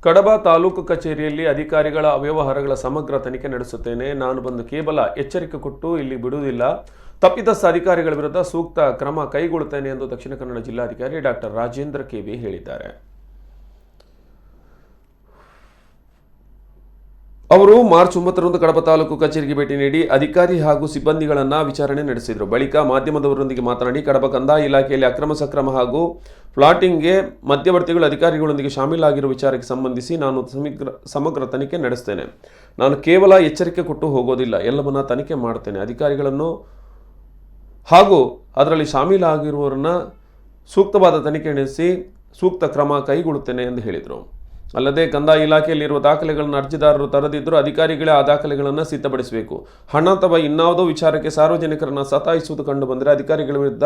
ಕಡಬ ತಾಲೂಕು ಕಚೇರಿಯಲ್ಲಿ ಅಧಿಕಾರಿಗಳ ಅವ್ಯವಹಾರಗಳ ಸಮಗ್ರ ತನಿಖೆ ನಡೆಸುತ್ತೇನೆ. ನಾನು ಬಂದು ಕೇವಲ ಎಚ್ಚರಿಕೆ ಕೊಟ್ಟು ಇಲ್ಲಿ ಬಿಡುವುದಿಲ್ಲ. ತಪ್ಪಿತಸ್ಥ ಅಧಿಕಾರಿಗಳ ವಿರುದ್ಧ ಸೂಕ್ತ ಕ್ರಮ ಕೈಗೊಳ್ಳುತ್ತೇನೆ ಎಂದು ದಕ್ಷಿಣ ಕನ್ನಡ ಜಿಲ್ಲಾಧಿಕಾರಿ ಡಾಕ್ಟರ್ ರಾಜೇಂದ್ರ ಕೆವಿ ಹೇಳಿದ್ದಾರೆ. ಅವರು ಮಾರ್ಚ್ 9ರಂದು ಕಡಬ ತಾಲೂಕು ಕಚೇರಿಗೆ ಭೇಟಿ ನೀಡಿ ಅಧಿಕಾರಿ ಹಾಗೂ ಸಿಬ್ಬಂದಿಗಳನ್ನು ವಿಚಾರಣೆ ನಡೆಸಿದರು. ಬಳಿಕ ಮಾಧ್ಯಮದವರೊಂದಿಗೆ ಮಾತನಾಡಿ ಕಡಬ ಕಂದಾಯ ಇಲಾಖೆಯಲ್ಲಿ ಅಕ್ರಮ ಸಕ್ರಮ ಹಾಗೂ ಪ್ಲಾಟಿಂಗ್ಗೆ ಮಧ್ಯವರ್ತಿಗಳು ಅಧಿಕಾರಿಗಳೊಂದಿಗೆ ಶಾಮೀಲಾಗಿರುವ ವಿಚಾರಕ್ಕೆ ಸಂಬಂಧಿಸಿ ನಾನು ಸಮಗ್ರ ತನಿಖೆ ನಡೆಸ್ತೇನೆ. ನಾನು ಕೇವಲ ಎಚ್ಚರಿಕೆ ಕೊಟ್ಟು ಹೋಗೋದಿಲ್ಲ, ಎಲ್ಲವನ್ನ ತನಿಖೆ ಮಾಡ್ತೇನೆ. ಅಧಿಕಾರಿಗಳನ್ನು ಹಾಗೂ ಅದರಲ್ಲಿ ಶಾಮೀಲಾಗಿರುವವರನ್ನ ಸೂಕ್ತವಾದ ತನಿಖೆ ನಡೆಸಿ ಸೂಕ್ತ ಕ್ರಮ ಕೈಗೊಳ್ಳುತ್ತೇನೆ ಎಂದು ಹೇಳಿದರು. ಅಲ್ಲದೆ ಕಂದಾಯ ಇಲಾಖೆಯಲ್ಲಿರುವ ದಾಖಲೆಗಳನ್ನು ಅರ್ಜಿದಾರರು ತರದಿದ್ದರೂ ಅಧಿಕಾರಿಗಳೇ ಆ ದಾಖಲೆಗಳನ್ನು ಸಿದ್ಧಪಡಿಸಬೇಕು. ಹಣ ಅಥವಾ ಇನ್ನಾವುದೋ ವಿಚಾರಕ್ಕೆ ಸಾರ್ವಜನಿಕರನ್ನು ಸತಾಯಿಸುವುದು ಕಂಡುಬಂದರೆ ಅಧಿಕಾರಿಗಳ ವಿರುದ್ಧ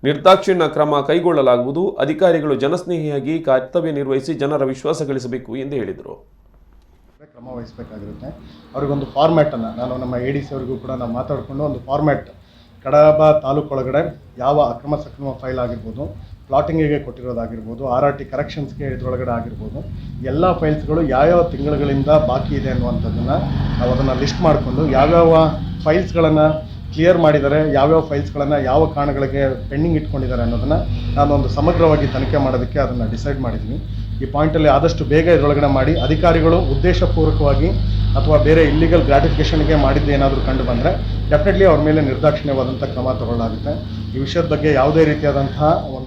ನಿರ್ದಾಕ್ಷಿಣ್ಯ ಕ್ರಮ ಕೈಗೊಳ್ಳಲಾಗುವುದು. ಅಧಿಕಾರಿಗಳು ಜನಸ್ನೇಹಿಯಾಗಿ ಕರ್ತವ್ಯ ನಿರ್ವಹಿಸಿ ಜನರ ವಿಶ್ವಾಸ ಗಳಿಸಬೇಕು ಎಂದು ಹೇಳಿದರು. ಕ್ರಮ ವಹಿಸಬೇಕಾಗಿರುತ್ತೆ. ಅವರಿಗೊಂದು ಫಾರ್ಮ್ಯಾಟನ್ನು ನಾನು ನಮ್ಮ ADC ಅವರಿಗೂ ಕೂಡ ನಾವು ಮಾತಾಡಿಕೊಂಡು ಒಂದು ಫಾರ್ಮ್ಯಾಟ್ ಕಡಬ ತಾಲೂಕು ಒಳಗಡೆ ಯಾವ ಅಕ್ರಮ ಸಕ್ರಮ ಫೈಲ್ ಆಗಿರ್ಬೋದು, ಪ್ಲಾಟಿಂಗಿಗೆ ಕೊಟ್ಟಿರೋದಾಗಿರ್ಬೋದು, RRT ಕರೆಕ್ಷನ್ಸ್ಗೆ ಇದರೊಳಗಡೆ ಆಗಿರ್ಬೋದು, ಎಲ್ಲ ಫೈಲ್ಸ್ಗಳು ಯಾವ್ಯಾವ ತಿಂಗಳುಗಳಿಂದ ಬಾಕಿ ಇದೆ ಅನ್ನುವಂಥದ್ದನ್ನು ನಾವು ಅದನ್ನು ಲಿಸ್ಟ್ ಮಾಡಿಕೊಂಡು ಯಾವ್ಯಾವ ಫೈಲ್ಸ್ಗಳನ್ನು ಕ್ಲಿಯರ್ ಮಾಡಿದ್ದಾರೆ, ಯಾವ್ಯಾವ ಫೈಲ್ಸ್ಗಳನ್ನು ಯಾವ ಕಾರಣಗಳಿಗೆ ಪೆಂಡಿಂಗ್ ಇಟ್ಕೊಂಡಿದ್ದಾರೆ ಅನ್ನೋದನ್ನು ನಾನೊಂದು ಸಮಗ್ರವಾಗಿ ತನಿಖೆ ಮಾಡೋದಕ್ಕೆ ಅದನ್ನು ಡಿಸೈಡ್ ಮಾಡಿದ್ದೀನಿ. ಈ ಪಾಯಿಂಟಲ್ಲಿ ಆದಷ್ಟು ಬೇಗ ಇದರೊಳಗಡೆ ಮಾಡಿ ಅಧಿಕಾರಿಗಳು ಉದ್ದೇಶಪೂರ್ವಕವಾಗಿ ಅಥವಾ ಬೇರೆ ಇಲ್ಲಿಗಲ್ ಗ್ರಾಟಿಫಿಕೇಷನ್ಗೆ ಮಾಡಿದ್ದು ಏನಾದರೂ ಕಂಡು ಬಂದರೆ ಡೆಫಿನೆಟ್ಲಿ ಅವ್ರ ಮೇಲೆ ನಿರ್ದಾಕ್ಷಿಣ್ಯವಾದಂಥ ಕ್ರಮ ತಗೊಳ್ಳಲಾಗುತ್ತೆ. ಈ ವಿಷಯದ ಬಗ್ಗೆ ಯಾವುದೇ ರೀತಿಯಾದಂತಹ ಒಂದು